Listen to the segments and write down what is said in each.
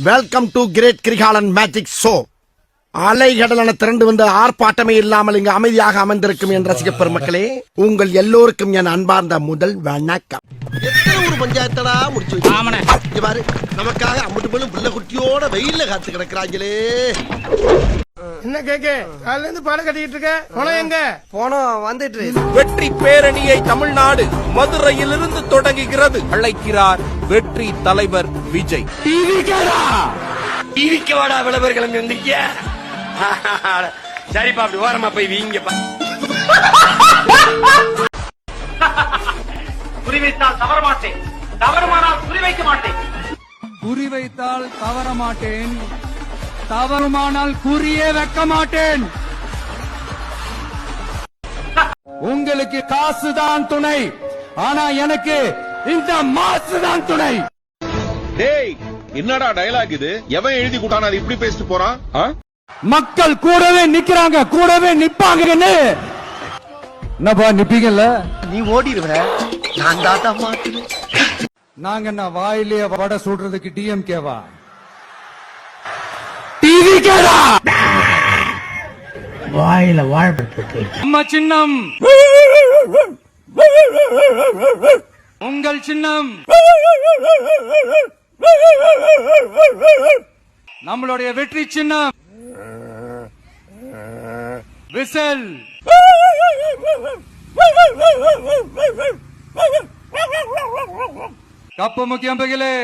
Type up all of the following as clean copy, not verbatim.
Welcome to great Kirikalan magic show. அலைகடலான திரண்டு வந்து ஆர்ப்பாட்டமே இல்லாமல் இங்கு அமைதியாக அமர்ந்திருக்கும் என் ரசிக பெருமக்களே, உங்கள் எல்லோருக்கும் என் அன்பார்ந்த முதல் வணக்கம். எத்தனை ஒரு பஞ்சாயத்தடா முடிச்சு பாரு, நமக்காக அம்பட்டு போலும் பிள்ளை குட்டியோட வெயில்ல காத்து கிடக்குறாங்களே. என்ன கேக்க காலையில இருந்து பாடம் கட்டிட்டு இருக்க? போனோம் எங்க போனோம் வந்துட்டு. வெற்றி பேரணியை தமிழ்நாடு மதுரையிலிருந்து தொடங்குகிறது. அழைக்கிறார் வெற்றி தலைவர் விஜய். டிவிக்கு வாடா விளம்பரங்களும் எந்திரிக்க. சரிப்பா, அப்படி ஓரமா போய் வீங்கப்பா. குறிவைத்தால் தவற மாட்டேன், தவறுமானால் குறிவைக்க மாட்டேன். குறிவைத்தால் தவற மாட்டேன், தவறுமானால் குறியே வைக்க மாட்டேன். உங்களுக்கு காசுதான் துணை, ஆனா எனக்கு இந்த மாசுதான் துணை. டேய், என்னடா டயலாக் இது? எவன் எழுதி கூட்டான இப்படி பேசிட்டு போறான்? மக்கள் கூடவே நிக்கிறாங்க, கூடவே நிப்பாங்கன்னு. என்னப்பா நிப்பீங்கல்ல? நீ ஓடிடுவ, நான் தாத்தா மாத்துறேன். நாங்க என்ன வாயிலே வடை சுடுறதுக்கு டிஎம்கேவா? டிவிகேடா? வாயில வாழ்பட்டு நம்ம சின்னம், உங்கள் சின்னம், நம்மளுடைய வெற்றி சின்னம் விசில். கப்பு முக்கியம் பகிலே.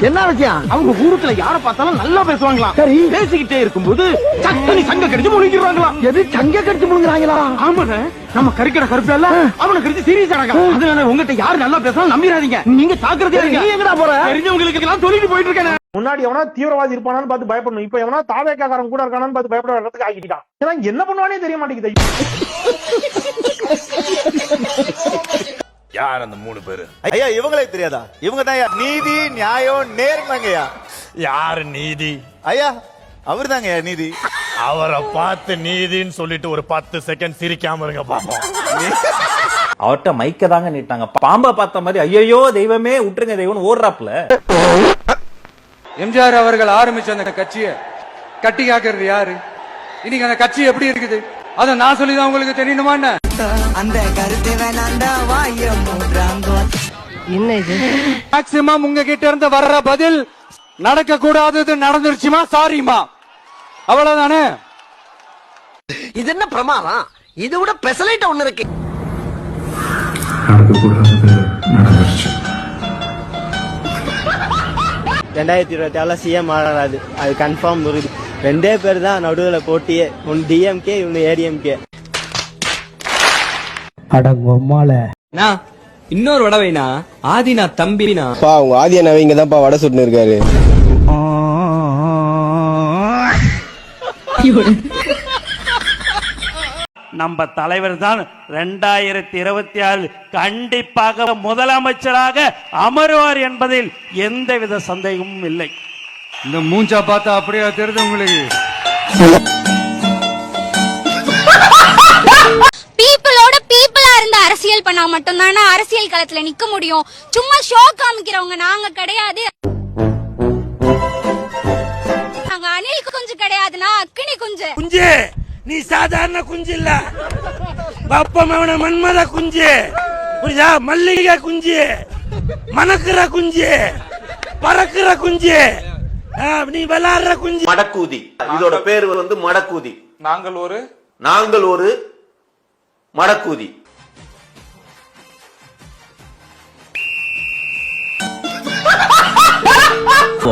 என்ன விஷயம்? அவங்க ஊருக்குள்ள யார பார்த்தாலும் நல்லா பேசுவாங்களாம். சரி, பேசிக்கிட்டே இருக்கும்போது சட்டனி சங்க கடிச்சு முழுங்கிடுவாங்களாம். எது சங்க கடிச்சு முழுங்குறாங்களா? ஆமாண்ணே, நம்ம கறிக்கிற கருப்பு எல்லாம் அவனை கடிச்சு சீரியஸ் ஆனாங்க. அதனால உங்ககிட்ட யாரு நல்லா பேசலாம் நம்பிடாதீங்க, நீங்க ஜாக்கிரதையா இருங்க. நீ எங்கடா போற? தெரிஞ்சவங்களுக்கு எல்லாம் சொல்லிட்டு போயிட்டு இருக்கேன். முன்னாடி எவனா தீவிரவாதி இருப்பானு பார்த்து பயப்படணும், இப்ப எவனா தாவேக்காரன் கூட இருக்கானு பார்த்து பயப்பட வரதுக்கு ஆகிட்டான். ஏன்னா என்ன பண்ணுவானே தெரிய மாட்டேங்குது. யார் அந்த 3 பேரு? ஐயா, இவங்களே தெரியாதா? இவங்க தான் நீதி நியாயம் நேர்மைங்கய்யா. யாரு நீதி? ஐயா, அவர் தாங்க நீதி. அவரை பார்த்து நீதின்னு சொல்லிட்டு ஒரு 10 செகண்ட் சிரிக்காம இருங்க பாப்போம். அவர்கிட்ட மைக்க தாங்க நீட்டாங்க. பாம்பா பார்த்த மாதிரி ஐயோ தெய்வமே விட்டுருங்க தெய்வம் ஓடுறாப்ல. எம்ஜிஆர் அவர்கள் ஆரம்பிச்ச அந்த கட்சியை கட்டி காக்கிறது யாரு? இன்னைக்கு அந்த கட்சி எப்படி இருக்குது அத நான் சொல்லிதான் உங்களுக்கு தெரியணுமா? அந்த கருத்து வேணாண்டா வாய மூடுறாங்க. என்ன இது? மேக்சிமம் உங்ககிட்ட இருந்து வர்ற பதில் நடக்க கூடாதது நடந்துருச்சுமா, சாரிமா, அவ்வளவுதானே. இது என்ன பிரமாதம்? இது விட பெசலைட் ஒண்ணு இருக்கு. 2024 சிஎம் ஆறாது, அது கன்ஃபார்ம் வருது. 2 பேர் தான் நடுவில் போட்டியே, ஒன்னு டிஎம்கே இன்னும் ஏடிஎம்கே. அடங்கொம்மால இன்னொரு வடவைனா ஆதினா தம்பினா உங்க ஆதியா நவீங்க தான்ப்பா வடை சுட்டு இருக்காரு. நம்ம தலைவர் தான் 2026 கண்டிப்பாக முதலமைச்சராக அமருவார் என்பதில் எந்தவித சந்தேகமும் இல்லை. இந்த மூஞ்சா பார்த்தா அப்படியே தெரியுது உங்களுக்கு. பீப்பிளோட பீப்பிளா இருந்து அரசியல் பண்ணா மட்டும்தானே அரசியல் களத்துல நிக்க முடியும். சும்மா ஷோ காமிக்கிறவங்க நாங்க கிடையாது. நாங்க அணில் குஞ்சு கிடையாதுன்னா அக்கினி குஞ்சு. குஞ்சு, நீ சாதாரண குஞ்சு இல்ல, பப்பமவன மன்மத குஞ்சு, புரியுதா? மல்லிகை குஞ்சு, மணக்குற குஞ்சு, பறக்குற குஞ்சு, நீ விளாடுற குஞ்சு. மடக்கூதி, இதோட பேர் வந்து மடக்கூதி. நாங்கள் ஒரு மடக்கூதி.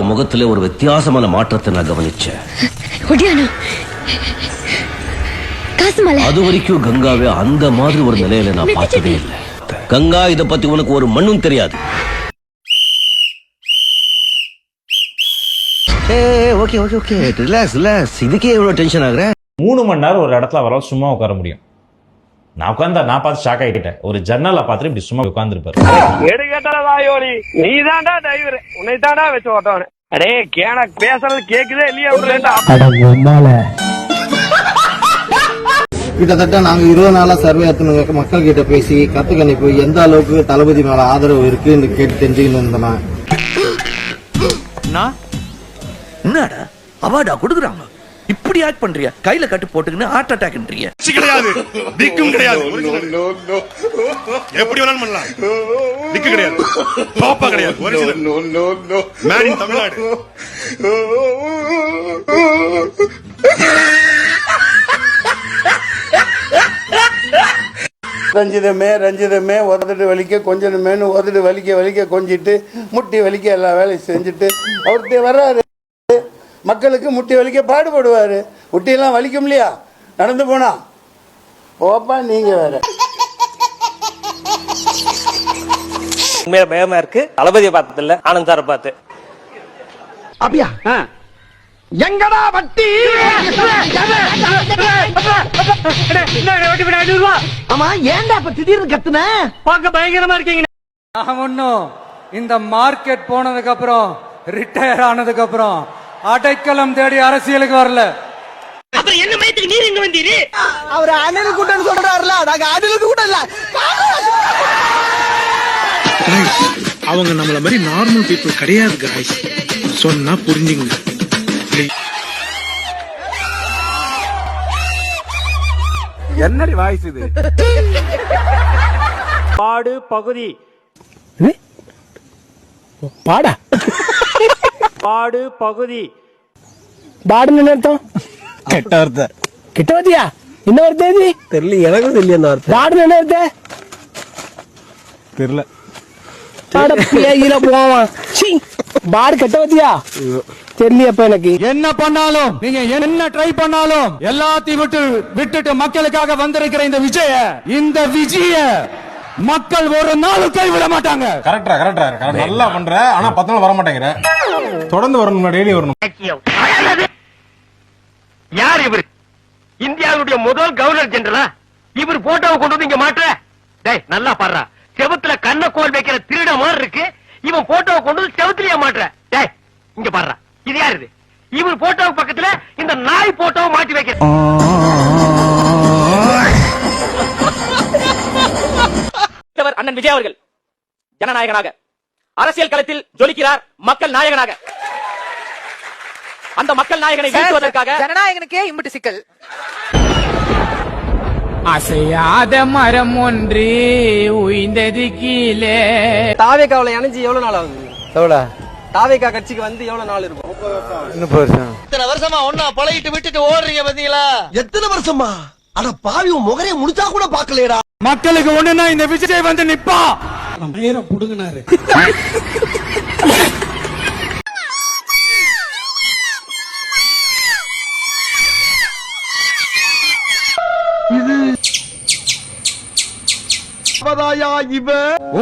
முகத்துல ஒரு வித்தியாசமான மாற்றத்தை நான் கவனிச்சேன். அது வரைக்கும் கங்காவே அந்த மாதிரி ஒரு நிலையில நான் பார்த்ததே இல்லை. கங்கா, இத பத்தி உனக்கு ஒரு மண்ணும் தெரியாது. Okay okay okay, relax relax. இதுக்கே எவ்வளவு டென்ஷன் ஆகுற? 3 மணி நேரம் ஒரு இடத்துல வர சும்மா உட்கார முடியும். நான் பார்த்து ஷாக் ஆகிட்டேன். ஒரு ஜன்னலை பார்த்துட்டு இப்படி சும்மா உட்கார்ந்துருப்பாரு. நீ தாண்டா டிரைவர், உன்னை தாண்டா வச்சு ஓட்டவனே. அடே கேன பேசுறது கேக்குதே இல்லையா? அடங்கொம்மால கிட்டத்தட்ட நாங்க 20 நாளா சர்வே எடுத்து மக்கள் கிட்ட பேசி கத்து கணிப்பு எந்த அளவுக்கு தளபதி மேல ஆதரவு இருக்குன்னு கேட்டு தெரிஞ்சுக்கணும். என்னடா அவார்டா கொடுக்குறாங்க, இப்படி ஆக்ட் பண்றியா? கையில கட்டு போட்டுக்கின்னு ஹார்ட் அட்டாக்ன்றீங்க. கிடையாது, திக்கும் கிடையாது, எப்படி வேணாலும் பண்ணலாம், திக்கு கிடையாது, பாப்பா கிடையாது, மேன் இன் தமிழ்நாடு. ரஞ்சிதமே ரஞ்சிதமே உதட்டு வலிக்க கொஞ்சமேனு உதட்டு வலிக்க வலிக்க கொஞ்சிட்டு முட்டி வலிக்க எல்லா வேலையும் செஞ்சுட்டு அவர்கிட்ட வர்றாரு. மக்களுக்கு முட்டி வலிக்க பாடுபடுவாரு. முட்டியெல்லாம் வலிக்கும் இல்லையா நடந்து போனா? ஓப்பா நீங்க வேற. உண்மையில பயமா இருக்கு. தளபதியை பார்த்தது இல்ல, ஆனந்த் சாரை பார்த்து. அப்படியா? எங்கடா வட்டி? ஆமா, ஏன்டா இப்ப திடீர்னு கத்துன? பார்க்க பயங்கரமா இருக்கீங்க. நான் ஒன்னும் இந்த மார்க்கெட் போனதுக்கு அப்புறம், ரிட்டையர் ஆனதுக்கு அப்புறம் அடைக்கலம் தேடி அரசியலுக்கு வரல. அப்புறம் என்ன மயத்துக்கு நீர் இங்க வந்தீரு? அவர் அண்ணனு கூட்டன்னு சொல்றாருல, நாங்க அண்ணனுக்கு கூட இல்ல. அவங்க நம்மள மாதிரி நார்மல் பீப்புள் கிடையாது guys. சொன்னா புரிஞ்சுங்க. என்னடி வாய்ஸ் இது? பாடு பகுதி. பாடா பாடு பகுதி. பாடுன்னு அர்த்தம் கெட்ட வார்த்தை. கெட்ட வார்த்தையா? என்ன வார்த்தை இது? தெரியல, எனக்கும் தெரியல அந்த வார்த்தை. பாடுன்னு என்ன வார்த்தை? தெரியல. போவான் பாடு கெட்ட வார்த்தையா? தெரியலையப்ப எனக்கு. என்ன பண்ணாலும், நீங்க என்ன ட்ரை பண்ணாலும் எல்லாத்தையும் விட்டுட்டு மக்களுக்காக வந்திருக்கிற இந்த விஜய மக்கள் ஒரு நாளும் கைவிட மாட்டாங்க. கரெக்டா நல்லா பண்ற, ஆனா 10 நாள் வர மாட்டேங்கிற. தொடர்ந்து வரணும், டெய்லி வரணும். யார் இவர்? இந்தியாவுடைய முதல் கவர்னர் ஜெனரலா? இவர் போட்டோவை கொண்டு வந்து இங்க மாற்ற? டேய், நல்லா பாடுறா. செவுத்துல கண்ணக்கோல் வைக்கிற திருட மாதிரி இருக்கு. இவன் போட்டோவை கொண்டு வந்து செவுத்துலயே மாற்ற. டேய், இங்க பாடுறா. இது யாரு இது? இவர் போட்டோ பக்கத்துல இந்த நாய் போட்டோவை மாட்டி வைக்கிற. அண்ணன் விஜய் அவர்கள் ஜனநாயகனாக அரசியல் களத்தில் ஜொலிக்கிறார். மக்கள் நாயகனாக. அந்த மக்கள் நாயகனை வீழ்த்துவதற்காக ஜனநாயகனுக்கே இம்புட்டு சிக்கல். அசையாத மரம் ஒன்று உயிர்ந்தது கீழே. தாவேக்காவுல இணைஞ்சு எவ்வளவு நாள் ஆகுது? எவ்வளவு? தாவேக்கா கட்சிக்கு வந்து எவ்வளவு நாள் இருக்கும்? 30 வருஷம். இத்தனை வருஷமா ஒன்னா பழகிட்டு விட்டுட்டு ஓடுறீங்க பாத்தீங்களா? எத்தனை வருஷமா? அட பாவி, உன் முகரைய முடிச்சா கூட பாக்கலையடா. மக்களுக்கு ஒண்ணுன்னா இந்த விஜய் வந்து நிப்பா. புடுங்கினாரு.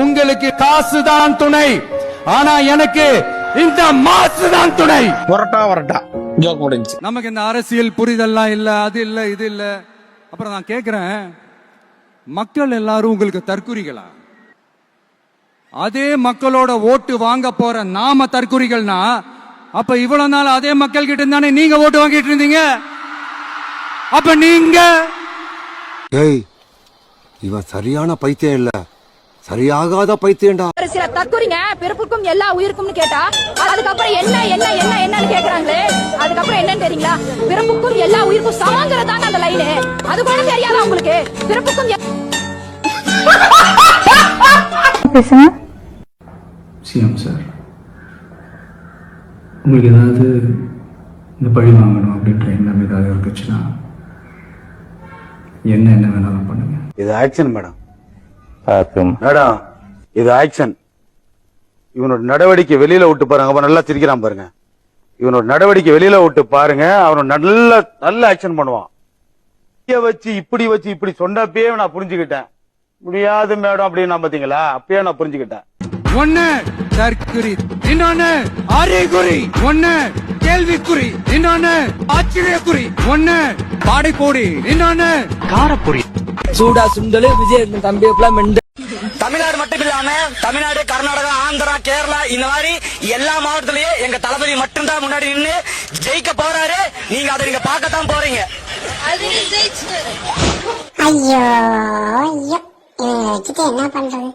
உங்களுக்கு காசுதான் துணை, ஆனா எனக்கு இந்த மாசுதான் துணை. வரட்டா ஜோக் முடிஞ்சு. நமக்கு இந்த அரசியல் புரிதல்லாம் இல்ல, அது இல்ல, இது இல்ல. அப்புறம் நான் கேக்குறேன், மக்கள் எல்லாரும் உங்களுக்கு தற்குறிகளா? அதே மக்களோட ஓட்டு வாங்க போற நாம தற்குறிகள்னா, அப்ப இவ்வளவு நாள் அதே மக்கள் கிட்ட இருந்தானே நீங்க ஓட்டு வாங்கிட்டு இருந்தீங்க. அப்ப நீங்க இவன் சரியான பைத்தியம் இல்ல, சரியாகாத பைத்தியம்டா. சில தற்குறிங்க பிறப்புக்கும் எல்லா உயிருக்கும்னு கேட்டா அதுக்கப்புறம் என்னன்னு கேக்குறாங்களே. அதுக்கப்புறம் என்னன்னு தெரியுங்களா? பிறப்புக்கும் எல்லா உயிருக்கும் சமங்கிறதான அந்த லைனு. அது கூட தெரியாதா உங்களுக்கு? பிறப்புக்கும் சிஎம் சார், உங்களுக்கு ஏதாவது இந்த பழி வாங்கணும் அப்படின்ற எண்ணம் ஏதாவது இருக்குச்சுன்னா என்ன வேணாலும் பண்ணுங்க. இது ஆக்ஷன் மேடம். மேடம், இது ஆக்ஷன். இவனோட நடவடிக்கை வெளியில விட்டு பாருங்க. அப்ப நல்லா சிரிக்கிறான் பாருங்க. இவனோட நடவடிக்கை வெளியில விட்டு பாருங்க, அவன் நல்ல ஆக்ஷன் பண்ணுவான். வச்சு இப்படி சொன்னப்பயே நான் புரிஞ்சுக்கிட்டேன். முடியாது மேடம் அப்படின்னு பாத்தீங்களா? அப்பயே நான் புரிஞ்சுக்கிட்டேன். ஒன்னு தற்குறி, இன்னொன்னு அறிகுறி, ஒன்னு கேள்விக்குறி, இன்னொன்னு ஆச்சரியக்குறி, ஒன்னு பாடைக்கோடி, இன்னொன்னு காரப்புரி. சூடா சுண்டலு விஜய் தம்பி தமிழ்நாடு மட்டும் இல்லாம தமிழ்நாடு, கர்நாடகா, ஆந்திரா, கேரளா இந்த மாதிரி எல்லா மாவட்டத்திலயும் எங்க தளபதி மட்டும்தான் முன்னாடி நின்று ஜெயிக்க போறாரு. நீங்க அதை நீங்க பார்க்கத்தான் போறீங்க. ஐயோ ஐயோ, வச்சுட்டு என்ன பண்றது?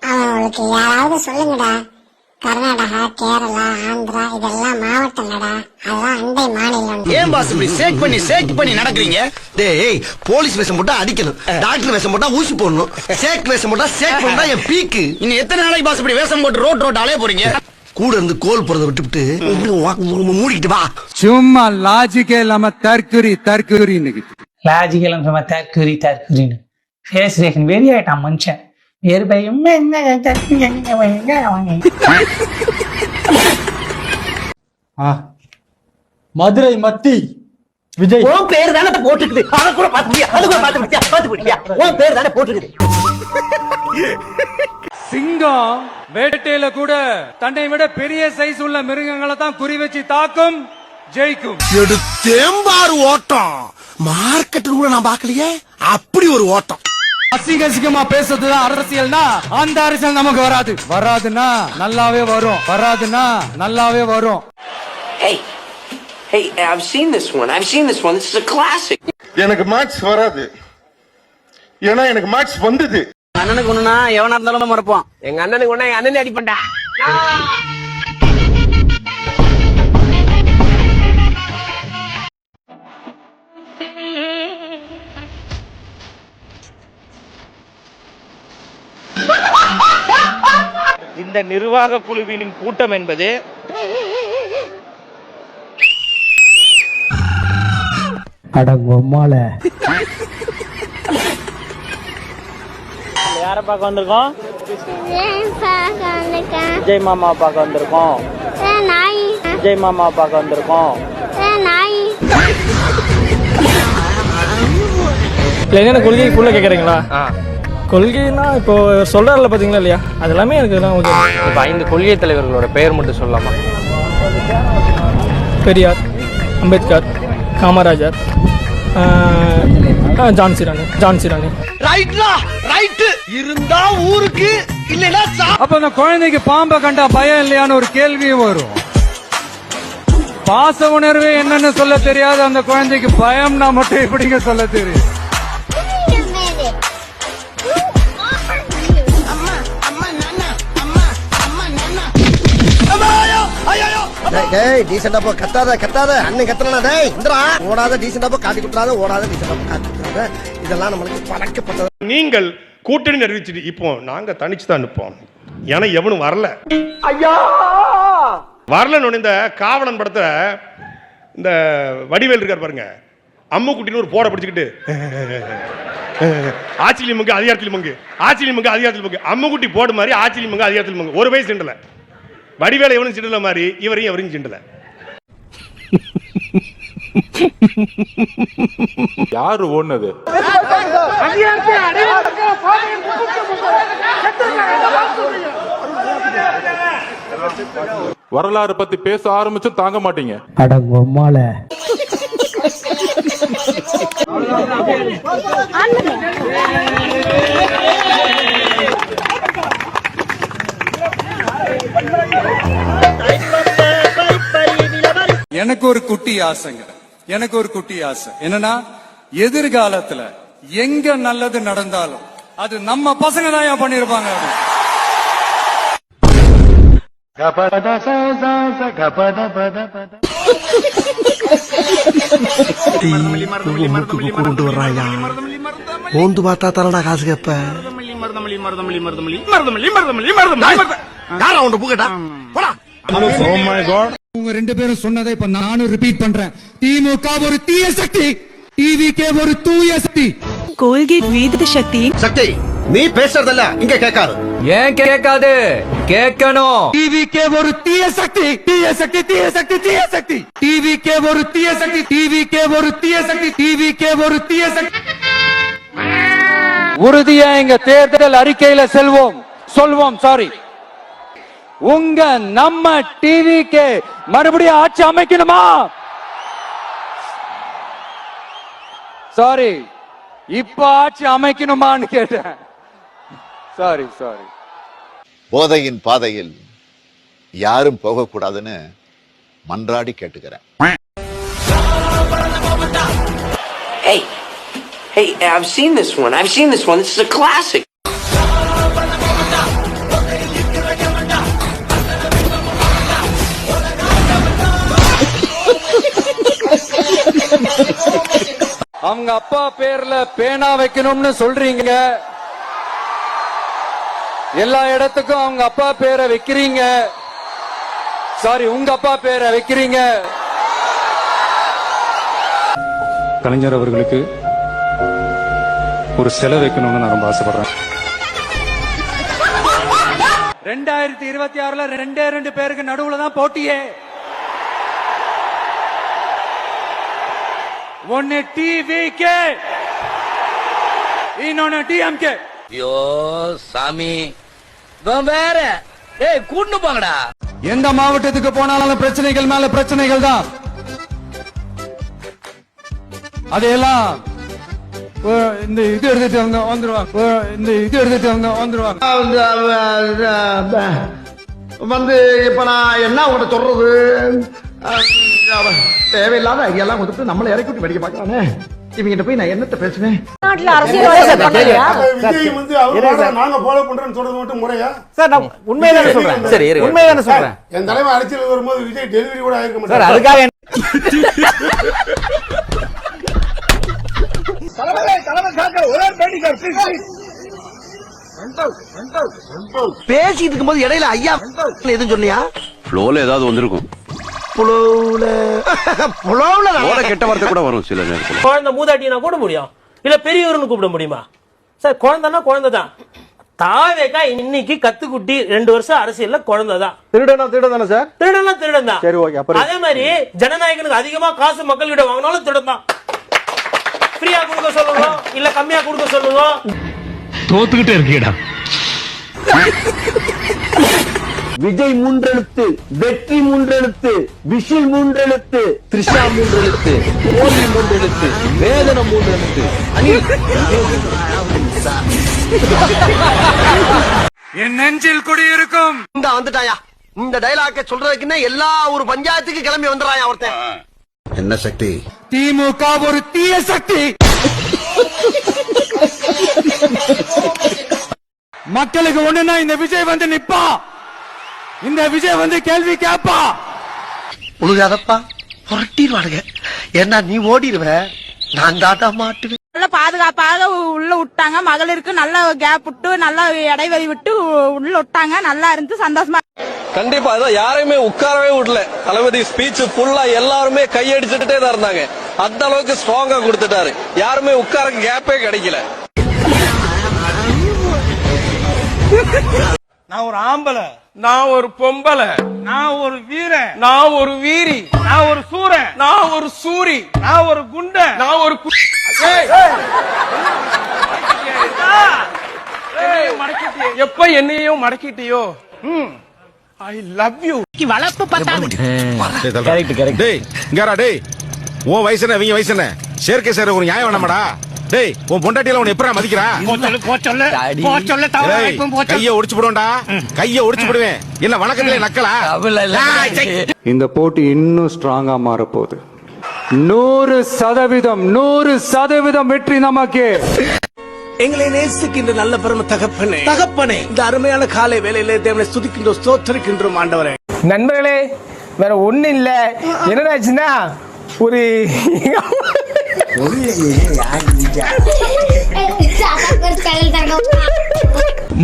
அவனுக்கு யாராவது சொல்லுங்கடா, கர்நாடகா, கேரளா, ஆந்திரா இதெல்லாம் மாவட்டங்கடா. அதெல்லாம் அண்டை மாநிலம். ஏன் பாஸ் இப்படி ஷேக் பண்ணி நடக்கிறீங்க? டேய், போலீஸ் வேஷம் போட்டா அடிக்கணும், டாக்டர் வேஷம் போட்டா ஊசி போடணும், ஷேக் வேஷம் போட்டா ஷேக் பண்ணா என் பீக்கு. இன்னும் எத்தனை நாளைக்கு பாஸ் இப்படி வேஷம் போட்டு ரோட் அலைய போறீங்க? கூட இருந்து கோல் போறதை விட்டுவிட்டு மூடிக்கிட்டு வா. சும்மா லாஜிக்கே இல்லாம தற்குறி லாஜிக்கல் நம்ம தற்குறின்னு ஃபேஸ் ரேஷன் வெறி ஆயிட்டான் மனுஷன். மதுரை மத்தி விஜய். உன் பேர் தானே போட்டுக்குது. அதை கூட பாத்துக்கிட்டியா? உன் பேர் தானே போட்டுக்குது. சிங்கம் வேட்டையில கூட தன்னை விட பெரிய சைஸ் உள்ள மிருகங்களை தான் குறி வச்சு தாக்கும், ஜெயிக்கும். எடுத்தேம்பாரு ஓட்டம். மார்க்கெட் கூட நான் பாக்கலையே, அப்படி ஒரு ஓட்டம். அசிங்கமா பேசுறதுதான் அரசியல்னா அந்த அரசியல் நமக்கு வராதுன்னா நல்லாவே வரும். Hey, I've seen this one. This is a classic. எனக்கு மேட்ச் வராது, ஏன்னா எனக்கு மேட்ச் வந்தது. அண்ணனுக்கு ஒண்ணுனா எவனா இருந்தாலும் மறப்பான். எங்க அண்ணனுக்கு ஒண்ணா எங்க அண்ணனே அடிப்பண்டா. இந்த நிர்வாக குழுவின் கூட்டம் என்பது அடங்கொம்மால யார பார்க்க வந்திருக்கோம்? விஜய் மாமா பார்க்க வந்திருக்கோம். விஜய் மாமா பார்க்க வந்திருக்கோம். என்ன கொள்கைக்குள்ள கேக்குறீங்களா? கொள்கைன்னா இப்போ சொல்றாருல பாத்தீங்களா இல்லையா, அது எல்லாமே எனக்கு ஓகே. இப்ப 5 கொள்கை தலைவர்களோட பெயர் மட்டும் சொல்லலாமா? பெரியார், அம்பேத்கர், காமராஜர், ஜான்சி ராணி. ரைட் இருந்தா ஊருக்கு இல்லனா அப்ப அந்த குழந்தைக்கு பாம்பை கண்டா பயம் இல்லையான்னு ஒரு கேள்வியும் வரும். பாச உணர்வு என்னன்னு சொல்ல தெரியாது அந்த குழந்தைக்கு பயம்னா மட்டும் எப்படிங்க சொல்ல தெரியும்? டேய், டீசெண்டா போ, கத்தாத அண்ணன் கத்தனா. டேய் இந்தடா, ஓடாத டீசெண்டா போ, காட்டி குடுறாத, ஓடாத டீசெண்டா போ, காட்டி குடுறாத. இதெல்லாம் நம்மளுக்கு பழக்கப்பட்டது. நீங்கள் கூட்டணி அறிவிச்சுட்டு இப்போ நாங்க தனிச்சு தான் நிற்போம், ஏன்னா எவனும் வரல. வரலன்னு இந்த காவலன் படத்தை இந்த வடிவேல் இருக்கார் பாருங்க, அம்முக்குட்டின்னு ஒரு போட பிடிச்சுக்கிட்டு ஆச்சரியம் மங்கு அதிகாரத்தில் மங்கு அம்முக்குட்டி போடு மாதிரி ஆச்சரியம் மங்கு அதிகாரத்தில் மங்கு. ஒரு வயசு சிண்டல வடிவேலை எவனும் சிண்டல மாதிரி இவரையும் எவரையும் சிண்டல. யாரு ஓடுனது? வரலாறு பத்தி பேச ஆரம்பிச்சு தாங்க மாட்டீங்க. அடங்கொம்மால எனக்கு ஒரு குட்டி ஆசை என்னன்னா, எதிர்காலத்துல எங்க நல்லது நடந்தாலும் அது நம்ம பசங்க தான் பண்ணிருப்பாங்க. கொண்டு வர்றாயா? ஓந்து பார்த்தா தரடா காசு கேப்ப. உங்க 2 பேரும் சொன்னதை இப்ப நானும் ரிப்பீட் பண்றேன். திமுக ஒரு தீய சக்தி, டிவிகே ஒரு தூய சக்தி. கோல்கேட் வேத சக்தி. நீ பேசுறதல்ல இங்க கேட்காது. ஏன் கேட்காது? கேட்கணும். டிவிகே ஒரு தீய சக்தி. டிவிகே ஒரு தீய சக்தி. உறுதியா எங்க தேர்தல் அறிக்கையில சொல்வோம். சாரி, உங்க நம்ம டிவிகே மறுபடியும் ஆட்சி அமைக்கணுமா? சாரி, இப்ப ஆட்சி அமைக்கணுமான்னு கேட்டேன். சாரி. போதையின் பாதையில் யாரும் போகக்கூடாதுன்னு மன்றாடி கேட்டுக்கிறேன். Hey, I've seen this one. This is a classic. அவங்க அப்பா பேர்ல பேனா வைக்கணும்னு சொல்றீங்க, எல்லா இடத்துக்கும் அவங்க அப்பா பேரை வைக்கிறீங்க. சாரி, உங்க அப்பா பேரை வைக்கிறீங்க. கலைஞர் அவர்களுக்கு ஒரு சிலை வைக்கணும்னு நான் ரொம்ப ஆசைப்படுறேன். 2026ல 2 பேருக்கு நடுவுல தான் போட்டியே. ஒன்னு டிவிகே, இன்னொன்னு டிஎம்கே. ஐயோ சாமி, வேற கூட்டு போங்கடா. எந்த மாவட்டத்துக்கு போனாலும் பிரச்சனைகள் மேல பிரச்சனைகள் தான். அதையெல்லாம் இந்த இது எடுத்துட்டு அவங்க வந்துருவாங்க. வந்து இப்ப நான் என்ன உங்கள்கிட்ட சொல்றது, தேவையில்லாத ஐடியாலாம் கொடுத்து நம்மளை இறக்கி விட்டு வெடிக்க பாக்குறானே. இவங்கிட்ட போய் நான் என்னத்த பேசுவேன்? நாங்க ஃபாலோ பண்றோம்னு சொல்றது மட்டும் முறையா சார்? நான் உண்மையதானே சொல்றேன். சரி, உண்மையதானே சொல்றேன். என் தலைமை அரசியல் வரும்போது விஜய் டெலிவரி கூட ஆயிருக்க மாட்டார். சார் அதுக்காக பேசிட்டு இருக்கும்போது இடையில ஐயா எதுவும் சொன்னியா? ஃப்ளோல ஏதாவது வந்திருக்கும். கெட்ட வார்த்தை கூட வரும் சில நேரத்தில். குழந்தை மூதாட்டினா கூட முடியும், இல்ல பெரியவர்னு கூப்பிட முடியுமா சார்? குழந்தைன்னா குழந்தைதான். தாவேக்கா இன்னைக்கு கத்துக்குட்டி 2 வருஷம் அரசியல்ல குழந்தைதான். திருடனா சார்? திருடனா திருடன் தான். சரி, ஓகே. அப்புறம் அதே மாதிரி ஜனநாயகனுக்கு அதிகமா காசு மக்கள் கிட்ட வாங்கினாலும் திருடன் தான். ஃப்ரீயா கொடுக்க சொல்லுவோம், இல்ல கம்மியா கொடுக்க சொல்லுவோம். தோத்துக்கிட்டே இருக்கீடா. விஜய் 3 எழுத்து, வெற்றி 3 எழுத்து, விஷில் 3 எழுத்து, த்ரிஷா 3 எழுத்து, கோலி 3 எழுத்து, வேதனை 3 எழுத்து. என் நெஞ்சில் குடியிருக்கும். இந்த வந்துட்டாயா, இந்த டைலாக்க சொல்றதுக்குன்னா எல்லா ஒரு பஞ்சாயத்துக்கு கிளம்பி வந்துறாயா ஒருத்தன். என்ன சக்தி? திமுக ஒரு தீய சக்தி. மக்களுக்கு ஒண்ணுன்னா இந்த விஜய் வந்து நிப்பா, இந்த விஜய் வந்து கேள்வி கேப்பா. உழுகாதப்பா, புரட்டிடுவானுங்க. ஏன்னா நீ ஓடிடுவ, நான் தாத்தா மாட்டுவேன். நல்ல பாதுகாப்பாக உள்ள விட்டாங்க. மகளிருக்கு நல்ல கேப் விட்டு, நல்ல இடைவெளி விட்டு உள்ள விட்டாங்க. நல்லா இருந்து சந்தோஷமா. கண்டிப்பா அதான், யாரையுமே உட்காரவே விடல. தளபதி ஸ்பீச் ஃபுல்லா எல்லாருமே கையடிச்சுட்டே தான் இருந்தாங்க. அந்த அளவுக்கு ஸ்ட்ராங்கா கொடுத்துட்டாரு. யாருமே உட்கார கேப்பே கிடைக்கல. நான் ஒரு ஆம்பளை, நான் ஒரு பொம்பளை, நான் ஒரு வீரன், நான் ஒரு வீரி, நான் ஒரு சூரன், நான் ஒரு சூரி, நான் ஒரு குண்ட, நான் ஒரு எப்ப என்னையும் மடக்கிட்டியோ, ஐ லவ் யூ. வளர்ப்பு பத்தாது. டேய் இங்கடா, டேய் உன் வயசு என்ன இவங்க வயசு என்ன? சேர்க்கை சேர ஒரு நியாயம் வேணாமடா. டேய் உன் பொண்டாட்டியில உன்னை எப்படா மதிக்கிறா? கைய ஒடிச்சு போடுவேன்டா, கைய ஒடிச்சு போடுவேன். இல்ல வணக்கத்திலே நக்கலா? இந்த போட்டி இன்னும் ஸ்ட்ராங்கா மாற போகுது. 100% வெற்றி நமக்கு. எங்களை நேசிக்கின்ற நல்ல பெருமை தகப்பனே, தகப்பனே, இந்த அருமையான காலை வேளையிலே தேவனை ஸ்துதிக்கின்றோம், ஸ்தோத்திரிக்கின்றோம் ஆண்டவரே. நண்பர்களே, வேற ஒண்ணு இல்ல, என்னடாச்சுன்னா ஒரு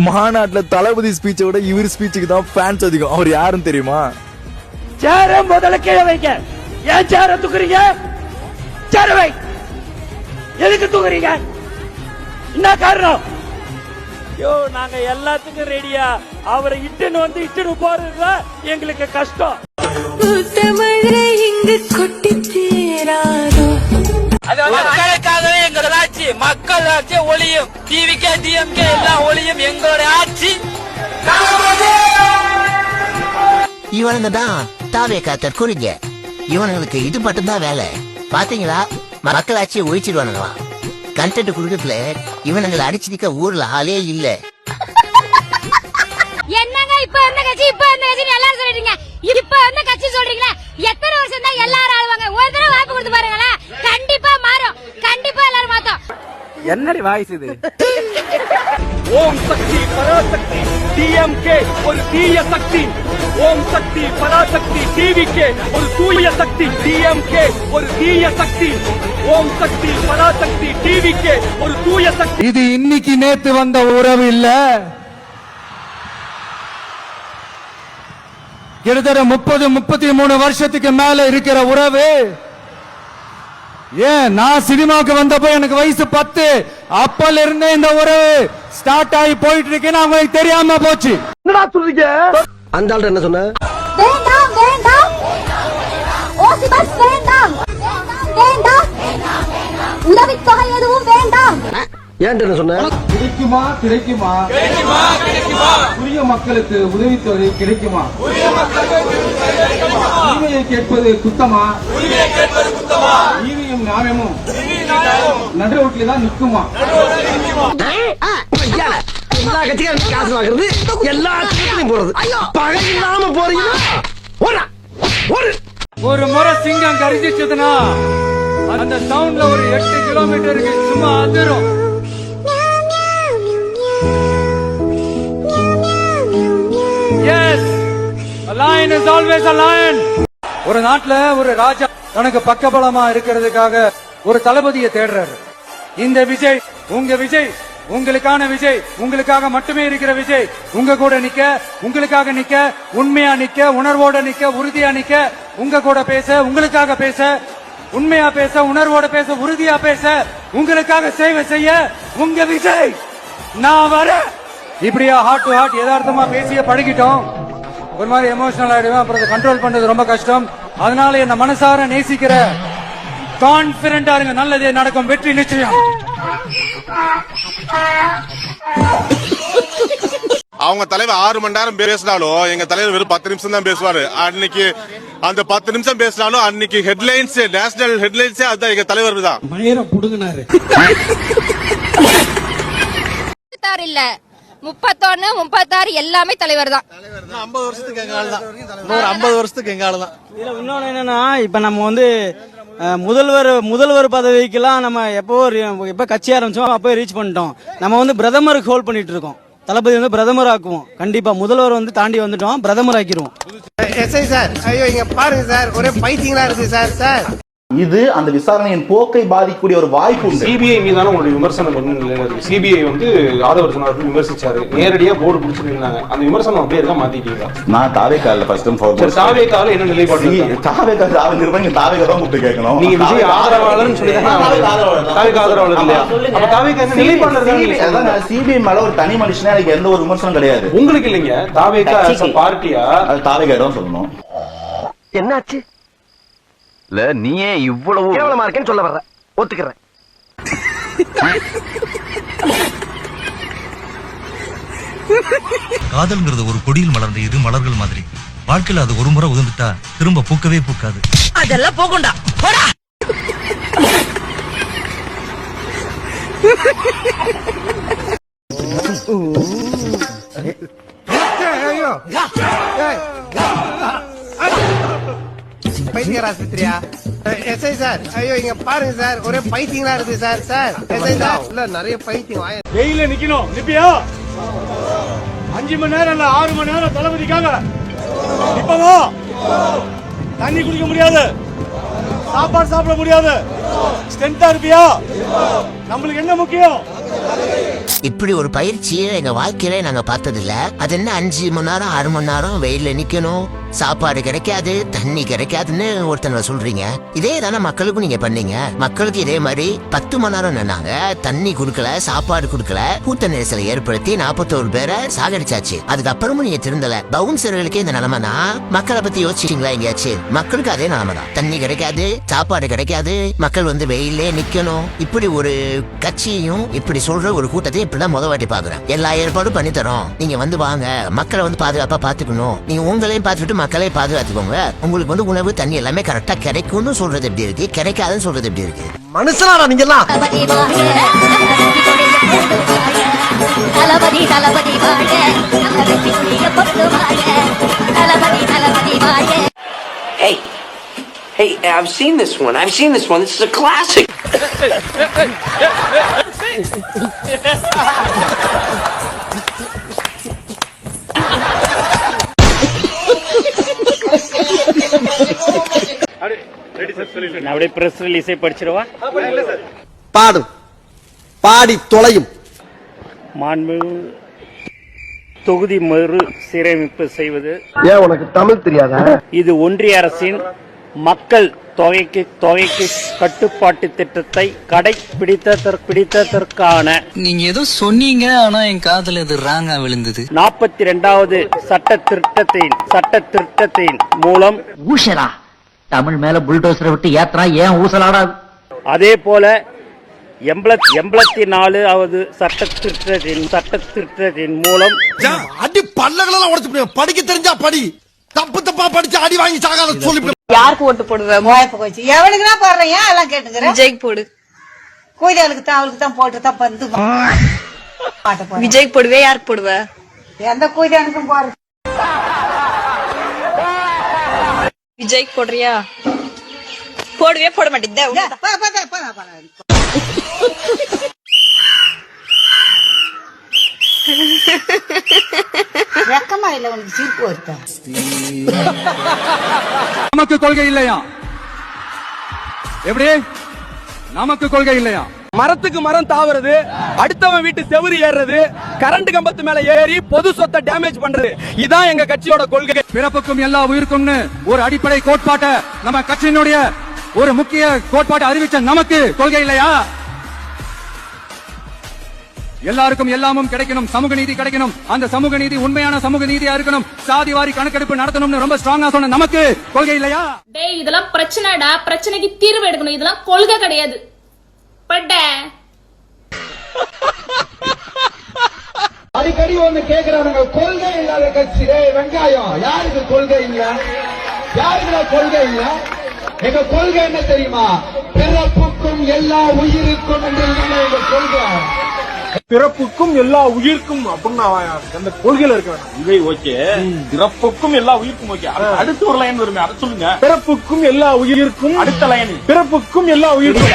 மாநாட்டுல தளபதி ஸ்பீச்சை விட இவர் ஸ்பீச்சுக்கு தான் ஃபேன்ஸ் அதிகம். அவர் யாருன்னு தெரியுமா? சேர முதல்ல கீழே வைக்க. ஏன் சேர தூக்குறீங்க? சேர வை. எதுக்கு தூக்குறீங்க? என்ன காரணம்? யோ, நாங்க எல்லாத்துக்கும் ரெடியா. அவரை இட்டுன்னு போறது எங்களுக்கு கஷ்டம். மக்களுக்காகவே எங்களோட ஆட்சி, மக்கள் ஆட்சி ஒளியும். டிவிகே டிஎம்கே எல்லாம் ஒளியும் எங்களோட ஆட்சி. இவனுங்க தான் தாவேக்கா தற்கொலைங்க. இவனுங்களுக்கு இது மட்டும்தான் வேலை. பாத்தீங்களா, மக்களாட்சியை ஒழிச்சிடுவானுங்களா? கண்டென்ட் குடுக்கத்துல இவனுங்களை அடிச்சுக்க ஊர்ல ஆளே இல்ல. என்னங்க இப்ப என்ன கட்சி, இப்ப என்ன கட்சி எல்லாரும் சொல்றீங்க. இப்ப என்ன கட்சி சொல்றீங்களா? எத்தனை வருஷம் தான் எல்லாரும் ஆளுவாங்க? ஒரு தடவை வாய்ப்பு கொடுத்து பாருங்களா, கண்டிப்பா மாறும். கண்டிப்பா எல்லாரும் மாத்தோம். என்னடி வாய்ஸ் இது? ஓம் சக்தி பராசக்தி டிஎம்கே ஒரு தீய சக்தி. ஓம் சக்தி பராசக்தி டிவிகே ஒரு தூய சக்தி. டிஎம்கே ஒரு தீய சக்தி. ஓம் சக்தி பராசக்தி டிவிகே ஒரு தூய சக்தி. இது இன்னைக்கு நேத்து வந்த உறவு இல்ல, கிட்டத்தட்ட 30-33 வருஷத்துக்கு மேல இருக்கிற உறவு. ஏன் நான் சினிமாக்கு வந்தப்போ எனக்கு வயசு 10, அப்பல இருந்தே இந்த உறவு ஸ்டார்ட் ஆகி போயிட்டு இருக்கேன்னு அவங்களுக்கு தெரியாம போச்சு. என்னடா சொல்றீங்க? அந்த ஆள் என்ன சொன்ன? வேண்டாம் வேண்டாம் ஓசி பஸ் வேண்டாம் வேண்டாம் உதவித்தொகை எதுவும் வேண்டாம். ஏன் என்ன சொன்ன? கிடைக்குமா கிடைக்குமா கிடைக்குமா உரிய மக்களுக்கு உதவித்தொகை கிடைக்குமா? உரிமையை கேட்பது குத்தமா? நீதியும் நியாயமும் நடு ரோட்ல தான் நிக்குமா? எல்லா கட்சிக்காரும் காசு வாங்குறது, எல்லா கட்சிகளையும் போறது. பகை இல்லாம போறீங்கன்னா ஒரு முறை சிங்கம் கரிஞ்சிச்சதுன்னா அந்த சவுண்ட்ல ஒரு 8 கிலோமீட்டருக்கு சும்மா அதிரும். Yes, a lion is always a lion. ஒரு நாட்டுல ஒரு ராஜா தனக்கு பக்கபலமா இருக்கிறதுக்காக ஒரு தளபதியை தேடுறாரு. இந்த விஜய், உங்க விஜய், உங்களுக்கான விஜய், உங்களுக்காக மட்டுமே இருக்கிற விஜய், உங்க கூட நிக்க, உங்களுக்காக நிக்க, உண்மையா நிக்க, உணர்வோட நிக்க, உறுதியா நிக்க, உங்க கூட பேச, உங்களுக்காக பேச, உண்மையா பேச, உணர்வோட பேச, உறுதியா பேச, உங்களுக்காக சேவை செய்ய உங்க விஜய் நான் வரேன். இப்படியா ஹார்ட் டு ஹார்ட் யதார்த்தமா பேசிய பழகிட்டோம். ஒரு மாதிரி எமோஷனல் ஆயிடுவேன், அப்புறம் கண்ட்ரோல் பண்றது ரொம்ப கஷ்டம். அதனால என்ன மனசார நேசிக்கிற கான்பிடண்டா இருங்க, நல்லதே நடக்கும், வெற்றி நிச்சயம். அவங்க தலைவர் 6 மணி நேரம் பேசினாலும் எங்க தலைவர் வெறும் 10 நிமிஷம் தான் பேசுவாரு. அன்னைக்கு அந்த 10 நிமிஷம் பேசினாலும் அன்னைக்கு ஹெட்லைன்ஸ், நேஷனல் ஹெட்லைன்ஸே அதுதான் எங்க தலைவர் தான். மயிரம் புடுங்கினாரு. 36 இல்ல 31, 36 எல்லாமே தலைவர் தான். 50 வருஷத்துக்கு எங்க ஆளு தான். 50 வருஷத்துக்கு எங்க ஆளு தான். இதுல இன்னொன்னு என்னன்னா, இப்ப நம்ம வந்து முதல்வர் பதவிக்கெல்லாம் நம்ம எப்ப கட்சி ஆரம்பிச்சோம் அப்போ ரீச் பண்ணிட்டோம். நம்ம வந்து பிரதமருக்கு ஹோல்ட் பண்ணிட்டு இருக்கோம். தளபதி வந்து பிரதமர் ஆக்குவோம். கண்டிப்பா முதல்வர் வந்து தாண்டி வந்துட்டோம், பிரதமர் ஆக்கிடுவோம். எஸ்ஐ சார், ஐயோ இங்க பாருங்க சார், ஒரே பைத்தியங்களா இருக்கு சார். சார் இது அந்த விசாரணையின் போக்கை பாதிக்கக்கூடிய ஒரு வாய்ப்பு உண்டு. சிபிஐ மீதான உங்களுடைய விமர்சனம் என்ன நிலையில இருக்கு? சிபிஐ வந்து ஆதவர்சன் அவர்கள் விமர்சிச்சாரு, நேரடியா போர்டு பிடிச்சிருந்தாங்க. அந்த விமர்சனம் அப்படியே இருக்கா, மாத்திட்டீங்களா? நான் தாவேக்கால ஃபர்ஸ்ட் அண்ட் ஃபார்மோஸ்ட் தாவேக்கால என்ன நிலைப்பாடு? தாவேக்கால தாவேங்க தாவேக தான் கூப்பிட்டு கேட்கணும். நீங்க விஜய் ஆதரவாளர்னு சொல்லி தாவேக ஆதரவாளர் இல்லையா? அப்ப தாவேக என்ன நிலைப்பாடு இருக்காங்க? சிபிஐ மேல ஒரு தனி மனுஷனா எனக்கு எந்த ஒரு விமர்சனம் கிடையாது. உங்களுக்கு இல்லைங்க, தாவேக பார்ட்டியா? அது தாவேக தான் சொல்லணும். என்னாச்சு? இல்ல நீயே இவ்வளவு கேவலமா இருக்கேன்னு சொல்ல வர்ற, ஒத்துக்கிறேன். காதல்ங்கிறது ஒரு கொடியில் மலர்ந்த இரு மலர்கள் மாதிரி. வாழ்க்கையில அது ஒரு முறை உதிர்ந்துட்டா திரும்ப பூக்கவே பூக்காது. அதெல்லாம் போகண்டா, போடா. பைத்தியர் ஆஸ்பத்திரியா? எஸ்ஐ சார், ஐயோ இங்க பாருங்க சார், ஒரே பைத்தியங்களா இருக்கு சார். சார் எஸ்ஐ சார், இல்ல நிறைய பைத்தியம். வெயில நிக்கணும், நிப்பியா? 5 மணி நேரம் இல்ல 6 மணி நேரம் தளபதிக்காக இப்பவா தண்ணி குடிக்க முடியாது, சாப்பாடு சாப்பிட முடியாது, ஸ்ட்ரென்த்தா இருப்பியா? நம்மளுக்கு என்ன முக்கியம்? இப்படி ஒரு பயிற்சியை எங்க வாழ்க்கையில நாங்க பார்த்தது இல்ல. அது என்ன 5 மணி நேரம் 6 மணி நேரம் வெயில்ல நிக்கணும், சாப்பாடு கிடைக்காது, தண்ணி கிடைக்காதுன்னு ஒருத்தங்க சொல்றீங்க. இதே தானே மக்களுக்கும் நீங்க பண்ணீங்க. மக்களுக்கு இதே மாதிரி 10 மணி நேரம் நின்னாங்க, தண்ணி குடுக்கல, சாப்பாடு குடுக்கல, கூட்ட நெரிசலை ஏற்படுத்தி 41 பேரை சாகடிச்சாச்சு. அதுக்கப்புறமும் நீங்க திருந்தல. பவுன்சர்களுக்கே இந்த நிலைமைனா மக்களை பத்தி யோசிச்சீங்களா? எங்கேயாச்சு? மக்களுக்கு அதே நிலைமை தான். தண்ணி கிடைக்காது, சாப்பாடு கிடைக்காது, மக்கள் வந்து வெயிலே நிக்கணும். இப்படி ஒரு கட்சியையும் இப்படி சொல்ற ஒரு கூட்டத்தையும் இப்படிதான் முத வாட்டி பாக்குறேன். எல்லா ஏற்பாடும் பண்ணி தரோம், நீங்க வந்து வாங்க, மக்களை வந்து பாதுகாப்பா பாத்துக்கணும், நீங்க உங்களையும் பார்த்துட்டு மக்களை பாதுகாத்துக்கோங்க, உங்களுக்கு வந்து உணவு தண்ணி எல்லாமே கரெக்டா கிடைக்கும்னு சொல்றது எப்படி இருக்கு, கிடைக்காதுன்னு சொல்றது எப்படி இருக்கு? மனுஷனா நீங்க எல்லாம்? Hey, I've seen this one. This is a classic. நான் அப்படியே பிரஸ் ரிலீஸை படிச்சிருவா. பாடும் பாடி தொலையும். மாண்பு தொகுதி மறு சீரமைப்பு செய்வது. ஏன் உனக்கு தமிழ் தெரியாதா? இது ஒன்றிய அரசின் மக்கள் தொகைக்கு கட்டுப்பாட்டு திட்டத்தை கடைபிடித்ததற்கான நீங்க ஏதோ சொன்னீங்க, ஆனா என் காதுல இது ராங்கா விழுந்தது. 42வது சட்ட திருத்தத்தின் மூலம் ஊசலா தமிழ் மேல புல்டோசரை விட்டு ஏத்ரா ஏன் ஊசலாடா? அதே போல 84வது சட்ட திருத்தத்தின் மூலம் அடி பல்லகளெல்லாம் உடைச்சு படிக்க தெரிஞ்சா படி, தப்பு தப்பா படிச்சு அடி வாங்கி சாகாத சொல்லி. யாருக்கு ஓட்டு போடுவேன்? எவனுக்கு தான் போடுறேன், ஏன் எல்லாம் கேட்டுக்கிறேன்? விஜய்க்கு போடு. கோயிலுக்கு தான் அவளுக்கு தான் போட்டு தான் வந்து விஜய் போடுவே. யாருக்கு போடுவ? எந்த கோயிலுக்கும் போற. விஜய்க்கு போடுறியா? போடுவே போட மாட்டேங்குது. வெக்கமா இல்ல உனக்கு? சிரிப்பு வருதா? நமக்கு கொள்கை இல்லையா? எப்படி நமக்கு கொள்கை இல்லையா? மரத்துக்கு மரம் தாவறது, அடுத்தவன் வீட்டு செவுரு ஏறுறது, கரண்ட் கம்பத்து மேல ஏறி பொது சொத்தை டேமேஜ் பண்றது, இதான் எங்க கட்சியோட கொள்கை. பிறப்புக்கும் எல்லா உயிருக்கும்னு ஒரு அடிப்படை கோட்பாட்டை நம்ம கட்சியினுடைய ஒரு முக்கிய கோட்பாட்டை அறிவிச்ச நமக்கு கொள்கை இல்லையா? எல்லாருக்கும் எல்லாமும் கிடைக்கணும், சமூக நீதி கிடைக்கணும், அந்த சமூக நீதி உண்மையான சமூக நீதியா இருக்கணும், சாதிவாரி கணக்கெடுப்பு நடத்தணும்னு ரொம்ப ஸ்ட்ராங்கா சொன்ன நமக்கு கொள்கை இல்லையா? டேய், இதெல்லாம் பிரச்சனைடா. பிரச்சனைக்கு தீர்வு எடுக்கணும். இதெல்லாம் கொள்கை கிடையாது. அடிக்கடி ஒண்ணு கேக்குறாங்க, கொள்கை இல்லாத கட்சி. வெங்காயம் யாருக்கு கொள்கை இல்ல? யாருக்கு கொள்கை இல்ல? எங்க கொள்கை என்ன தெரியுமா? பிறப்புக்கும் எல்லா உயிருக்கும் எங்க கொள்கை. பிறப்புக்கும் எல்லா உயிர்க்கும் அப்படின்னு அந்த கொள்கையில இருக்க வேண்டாம். இவை ஓகே, பிறப்புக்கும் எல்லா உயிர்க்கும் ஓகே. அடுத்த ஒரு லைன் வருமே, அதை சொல்லுங்க. பிறப்புக்கும் எல்லா உயிர்க்கும் அடுத்த லைன் பிறப்புக்கும் எல்லா உயிர்க்கும்.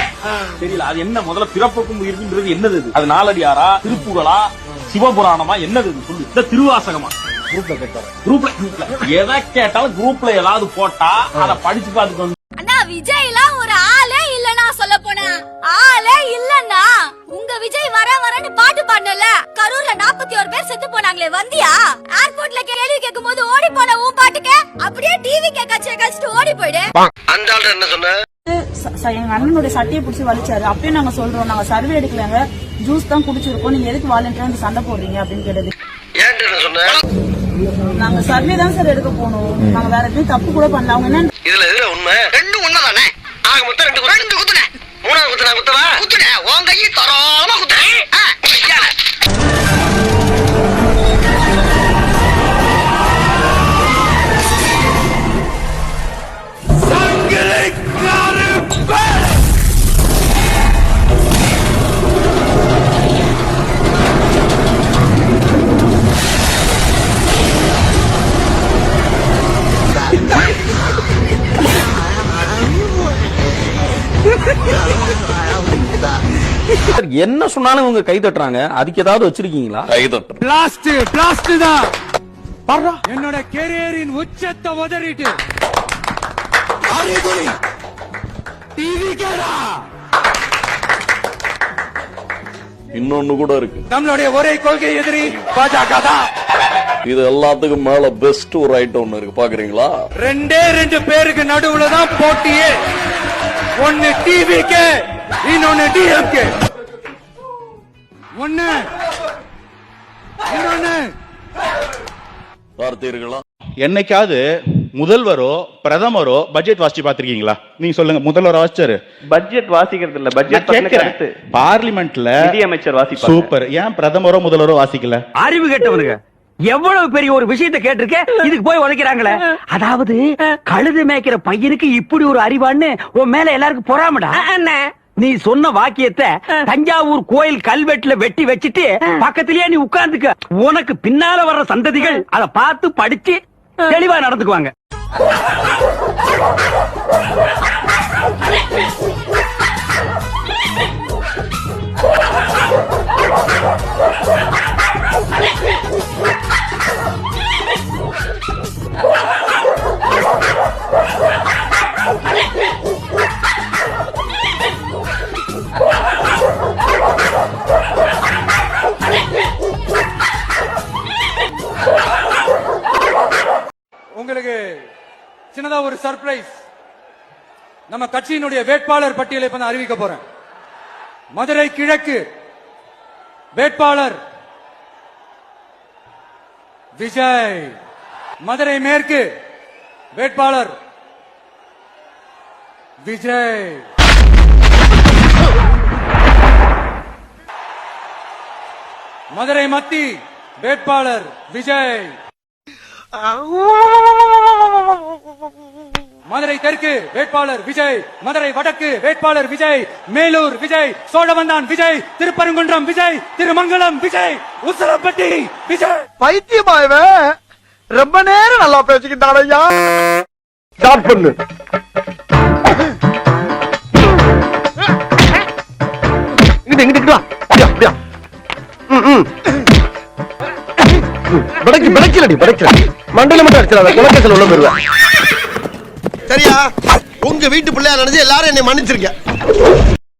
தெரியல அது என்ன? முதல்ல பிறப்புக்கும் உயிர்க்கும்ன்றது என்னது? அது நாலடியாரா, திருப்புகளா, சிவபுராணமா, என்னது சொல்லு? இந்த திருவாசகமா? குரூப்ல கேட்டாரு. குரூப்ல எதை கேட்டாலும் குரூப்ல ஏதாவது போட்டா அதை படிச்சு பார்த்துக்கணும். விஜய் எல்லாம் ஒரு ஆளே இல்லனா, சொல்ல போனா ஆளே இல்லன்னா. உங்க விஜய் வரன்னு பாட்டு பாடல. கரூர்ல 41 பேர் செத்து போனாங்களே, வந்தியா? ஏர்போர்ட்ல கேள்வி கேட்கும் போது ஓடி போன உன் பாட்டுக்கு அப்படியே டிவி கச்சிட்டு ஓடி போயிடு. அந்த ஆள் என்ன சொன்ன? எங்க அண்ணனுடைய சட்டையை பிடிச்சி வலிச்சாரு. அப்பயும் நாங்க சொல்றோம், நாங்க சர்வே எடுக்கலங்க, ஜூஸ் தான் குடிச்சிருக்கோம், நீங்க எதுக்கு வாலண்டியரா சண்டை போடுறீங்க அப்படின்னு கேட்டது. நாங்க சர்வே தான் சார் எடுக்க போனோம், நாங்க வேற எதுவும் தப்பு கூட பண்ணல. அவங்க என்ன இதுல உண்மை? ரெண்டும் உண்மைதானே? ஆக மொத்தம் 2 குத்துன. 3வது குத்துன குத்தவா? குத்துன உன் கையை தரோமா குத்துறேன். என்ன சொன்னாலும் இவங்க கை தட்டுறாங்க. அதுக்கு ஏதாவது வச்சிருக்கீங்களா? கை தட்டுறோம். பிளாஸ்ட் தான் என்னோட கேரியரின் உச்சத்தை உதறிட்டு இன்னொன்னு கூட இருக்கு. நம்மளுடைய ஒரே கொள்கை எதிரி பாஜக தான். இது எல்லாத்துக்கும் மேல பெஸ்ட் ஒரு ஐட்டம் ஒண்ணு இருக்கு, பாக்குறீங்களா? 2 பேருக்கு நடுவுல தான் போட்டியே. ஒன்னு டிவிகே, இன்னொன்னு டிஎம்கே. இன்னொன்னு பார்த்தீர்களா? என்னைக்காவது முதல்வரோ பிரதமரோ பட்ஜெட் வாசிச்சு பாத்திருக்கீங்களா? நீங்க சொல்லுங்க. முதல்வர் வாசிச்சாரு? பட்ஜெட் வாசிக்கிறது இல்ல, பட்ஜெட் பார்லிமெண்ட்ல நிதியமைச்சர் வாசிப்பார். சூப்பர். ஏன் பிரதமரோ முதல்வரோ வாசிக்கல? அறிவு கேட்டவனுங்க எவ்வளவு பெரிய ஒரு விஷயத்தை கேட்டிருக்க, இதுக்கு போய் உதைக்கிறாங்களே. அதாவது கழுது மேய்க்கிற பையனுக்கு இப்படி ஒரு அறிவான்னு உன் மேல எல்லாருக்கும் பொறாமடா. நீ சொன்ன வாக்கியத்தை தஞ்சாவூர் கோயில் கல்வெட்டுல வெட்டி வச்சிட்டு பக்கத்திலேயே நீ உட்கார்ந்துக்க. உனக்கு பின்னால வர்ற சந்ததிகள் அதை பார்த்து படிச்சு தெளிவா நடந்துக்குவாங்க. அடுத்ததா ஒரு சர்ப்ரைஸ். நம்ம கட்சியினுடைய வேட்பாளர் பட்டியலை இப்ப நான் அறிவிக்க போறேன். மதுரை கிழக்கு வேட்பாளர் விஜய். மதுரை மேற்கு வேட்பாளர் விஜய். மதுரை மத்தி வேட்பாளர் விஜய். மதுரை தெற்கு வேட்பாளர் விஜய். மதுரை வடக்கு வேட்பாளர் விஜய். மேலூர் விஜய். சோழவந்தான் விஜய். திருப்பரங்குன்றம் விஜய். திருமங்கலம் விஜய். உசலப்பட்டி விஜய். பைத்தியமாயவே ரொம்ப நேரம் நல்லா பேசிக்கிட்டான் ஐயா. ஸ்டார்ட் பண்ணு. இங்கிட்டு வா. அப்படியா மண்டல மட்டும் அடிச்சிடாத, குலக்கேசல் உள்ள போயிருவேன். சரியா? உங்க வீட்டு பிள்ளையா நினைச்சு எல்லாரும் என்னை மன்னிச்சிருக்க.